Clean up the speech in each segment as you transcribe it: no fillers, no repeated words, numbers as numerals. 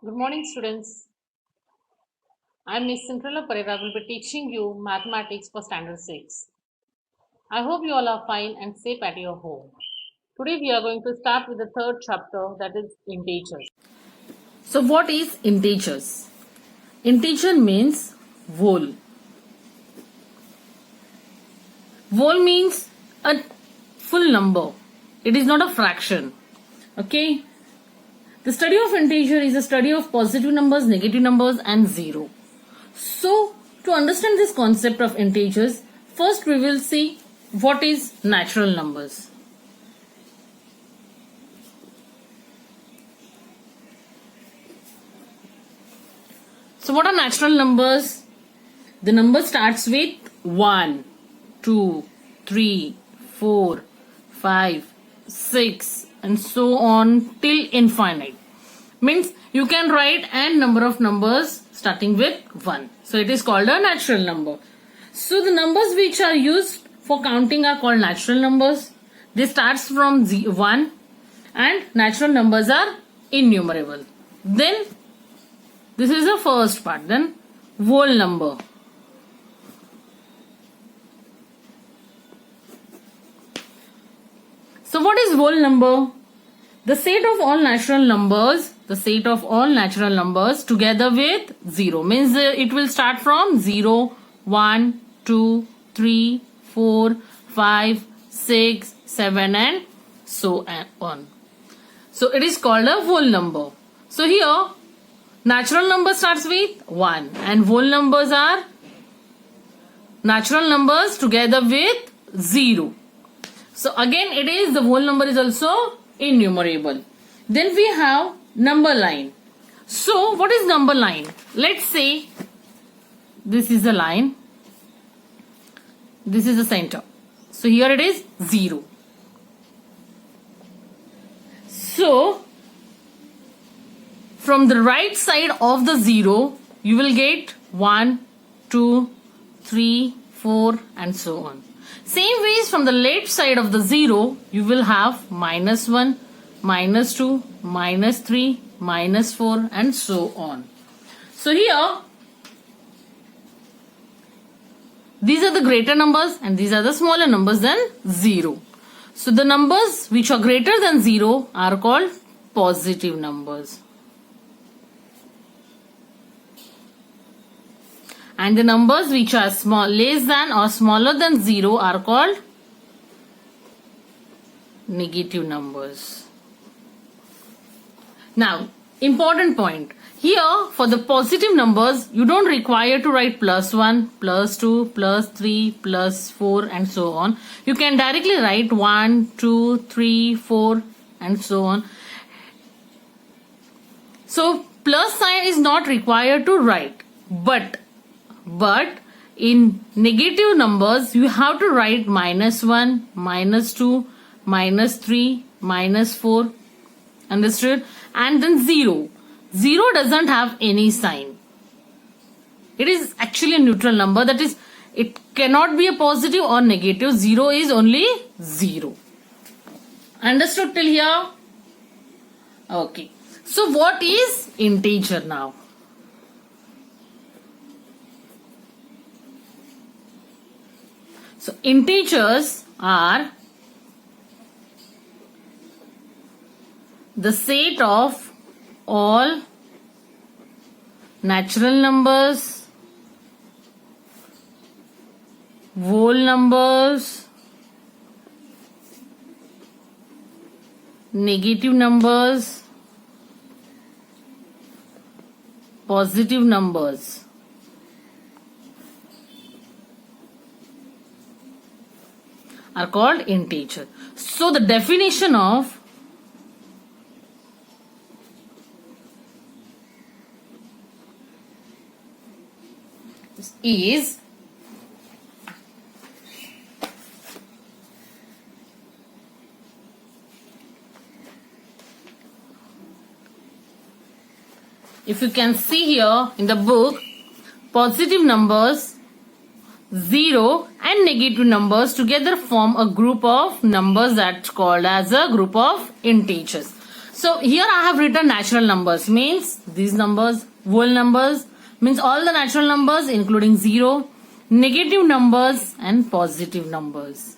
Good morning, students. I am Miss Cinderella Pereira. Will be teaching you mathematics for standard 6. I hope you all are fine and safe at your home. Today we are going to start with the third chapter, that is integers. So what is integers? Integer means whole. Whole means a full number. It is not a fraction. Okay? The study of integer is a study of positive numbers, negative numbers and zero. So to understand this concept of integers, first we will see what is natural numbers. So what are natural numbers? The number starts with 1, 2, 3, 4, 5, 6 and so on till infinite. Means you can write n number of numbers starting with 1. So it is called a natural number. So the numbers which are used for counting are called natural numbers. They starts from 1 and natural numbers are innumerable. Then this is the first part. Then whole number. So what is whole number? The set of all natural numbers, together with 0 means it will start from 0, 1, 2, 3, 4, 5, 6, 7 and so on. So it is called a whole number. So here natural number starts with 1 and whole numbers are natural numbers together with 0. So again it is the whole number is also innumerable. Then we have number line. So what is number line? Let's say this is a line. This is the center. So here it is 0. So from the right side of the 0 you will get 1, 2, 3, 4 and so on. Same ways from the left side of the 0 you will have -1, -2, -3, -4 and so on. So here these are the greater numbers and these are the smaller numbers than 0. So the numbers which are greater than 0 are called positive numbers. And the numbers which are less than or smaller than 0 are called negative numbers. Now, important point. Here, for the positive numbers, you don't require to write +1, +2, +3, +4 and so on. You can directly write 1, 2, 3, 4 and so on. So, plus sign is not required to write. But in negative numbers, you have to write -1, -2, -3, -4. Understood? And then 0. 0 doesn't have any sign. It is actually a neutral number. That is, it cannot be a positive or negative. 0 is only 0. Understood till here? Okay. So what is integer now? So integers are the set of all natural numbers, whole numbers, negative numbers, positive numbers. Are called integer. So the definition of is if you can see here in the book, positive numbers 0 and negative numbers together form a group of numbers that's called as a group of integers. So here I have written natural numbers, means these numbers, whole numbers, means all the natural numbers including 0, negative numbers and positive numbers.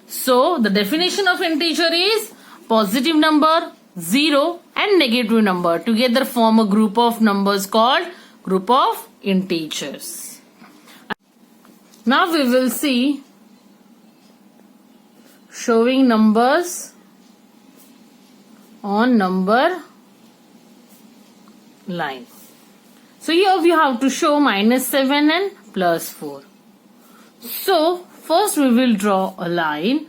So the definition of integer is positive number, 0 and negative number together form a group of numbers called group of integers. Now we will see showing numbers on number line. So here we have to show -7 and +4. So first we will draw a line.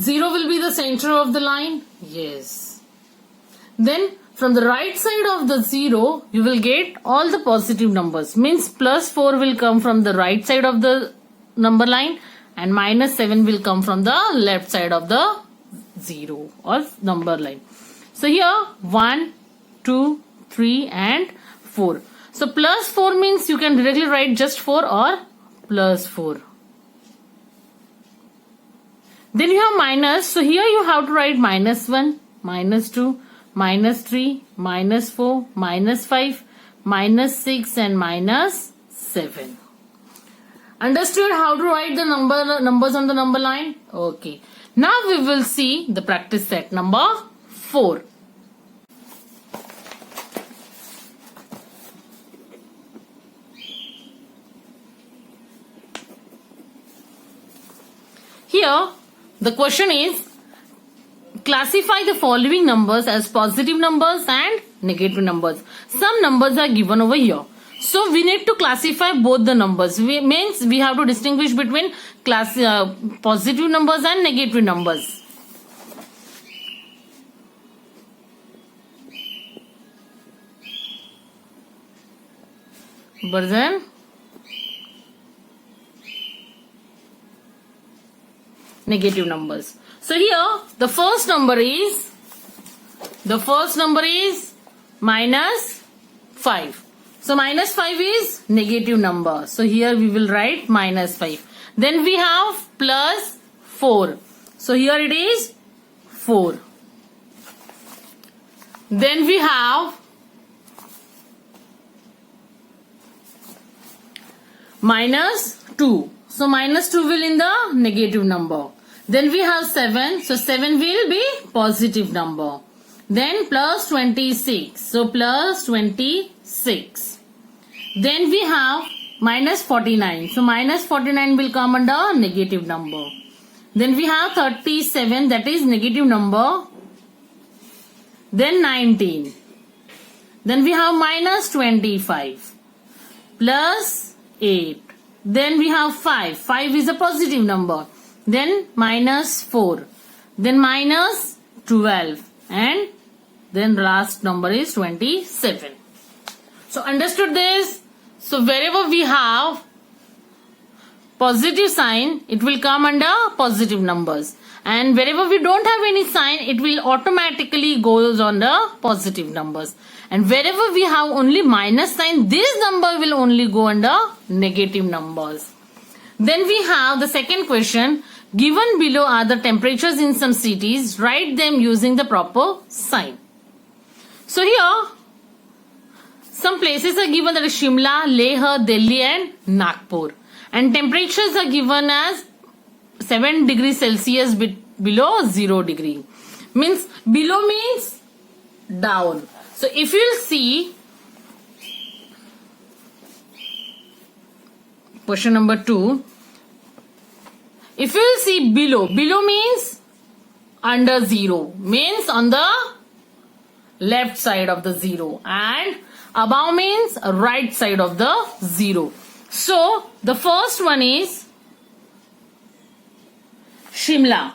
0 will be the center of the line. Yes. Then from the right side of the 0 you will get all the positive numbers. Means +4 will come from the right side of the number line and -7 will come from the left side of the 0 or number line. So here 1, 2, 3 and 4. So +4 means you can directly write just 4 or +4. Then you have minus. So here you have to write -1, -2, -3, -4, -5, -6 and -7. Understood how to write the numbers on the number line? Okay. Now we will see the practice set number 4. Here the question is, classify the following numbers as positive numbers and negative numbers. Some numbers are given over here. So we need to classify both the numbers. Means we have to distinguish between positive numbers and negative numbers. But then negative numbers. So here the first number is -5. So -5 is negative number. So here we will write -5. Then we have +4. So here it is 4. Then we have -2. So -2 will in the negative number. Then we have 7. So 7 will be positive number. Then +26. So +26. Then we have -49. So -49 will come under negative number. Then we have 37, that is negative number. Then 19. Then we have -25. +8. Then we have 5. 5 is a positive number. Then -4. Then -12. And then last number is 27. So understood this? So wherever we have positive sign, it will come under positive numbers. And wherever we don't have any sign, it will automatically goes on the positive numbers. And wherever we have only minus sign, this number will only go under negative numbers. Then we have the second question. Given below are the temperatures in some cities. Write them using the proper sign. So here, some places are given, that is Shimla, Leh, Delhi and Nagpur. And temperatures are given as 7 degrees Celsius below 0 degree. Means below means down. So if you will see question number 2. If you will see below means under 0. Means on the left side of the 0. And above means right side of the 0. So the first one is Shimla.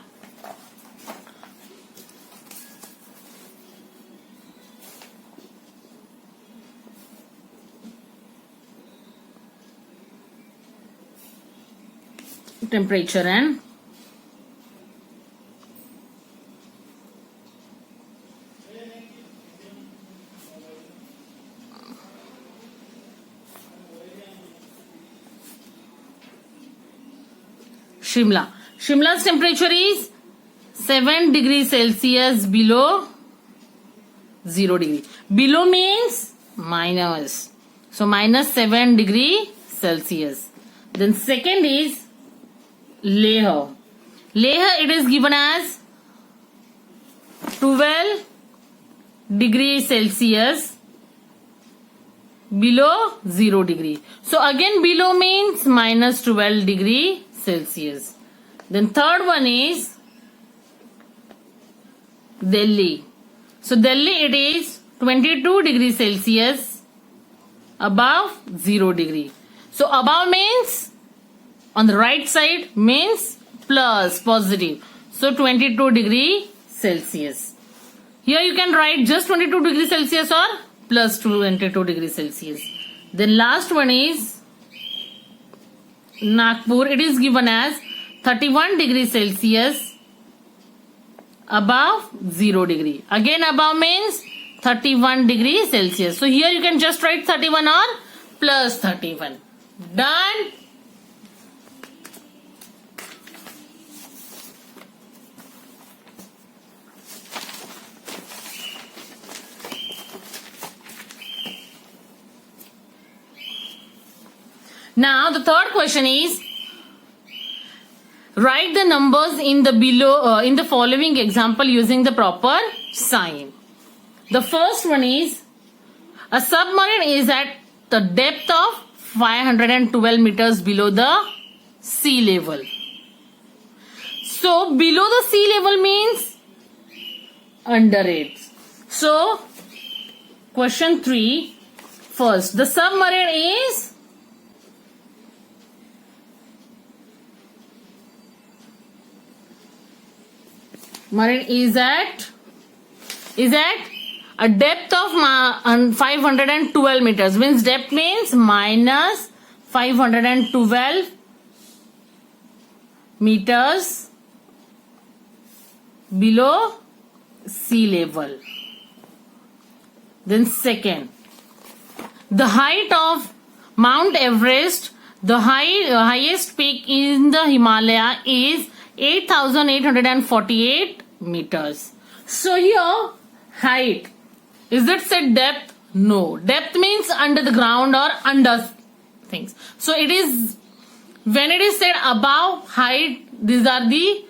Temperature and Shimla. Shimla's temperature is 7 degrees Celsius below 0 degree. Below means minus. So minus 7 degree Celsius. Then second is Leh. Leh, it is given as 12 degrees Celsius below 0 degree. So again below means minus 12 degree Celsius. Then third one is Delhi. So Delhi, it is 22 degrees Celsius above 0 degree. So above means on the right side means plus, positive. So 22 degree Celsius. Here you can write just 22 degrees Celsius or plus 22 degrees Celsius. Then last one is Nagpur. It is given as 31 degrees Celsius above 0 degree. Again above means 31 degrees Celsius. So here you can just write 31 or plus 31. Done. Now the third question is, write the numbers in the below in the following example using the proper sign. The first one is, a submarine is at the depth of 512 meters below the sea level. So below the sea level means under it. So question 3, first, the submarine is at a depth of 512 meters. Means depth means minus 512 meters below sea level. Then second, the height of Mount Everest, the highest peak in the Himalaya, is 8,848 meters. So here height, is it said depth? No. Depth means under the ground or under things. So it is, when it is said above height, these are the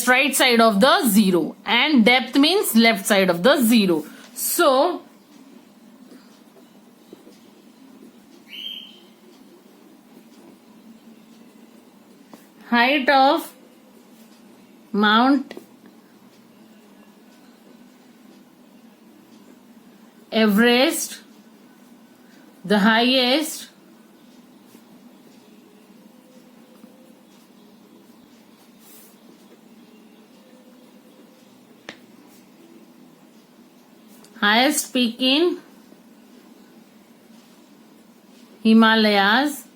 right side of the 0, and depth means left side of the 0. So height of Mount Everest, the highest peak in Himalayas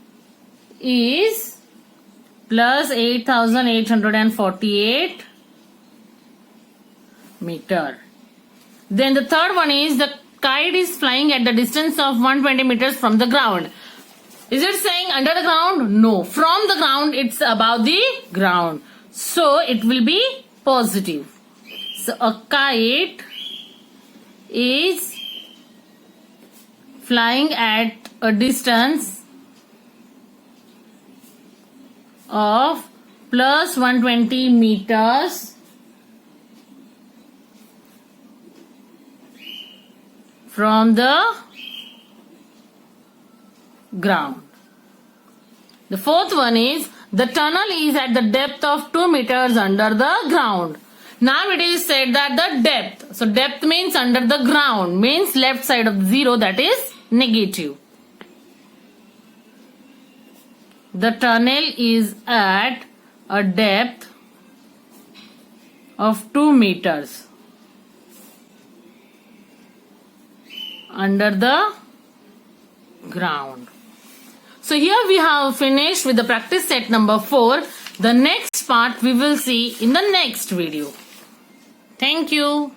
is plus 8,848 meter. Then the third one is, the kite is flying at the distance of 120 meters from the ground. Is it saying under the ground? No. From the ground, it's above the ground. So it will be positive. So a kite is flying at a distance of plus 120 meters from the ground. The fourth one is, the tunnel is at the depth of 2 meters under the ground. Now it is said that the depth, so depth means under the ground, means left side of 0, that is negative. The tunnel is at a depth of 2 meters under the ground. So here we have finished with the practice set number 4. The next part we will see in the next video. Thank you.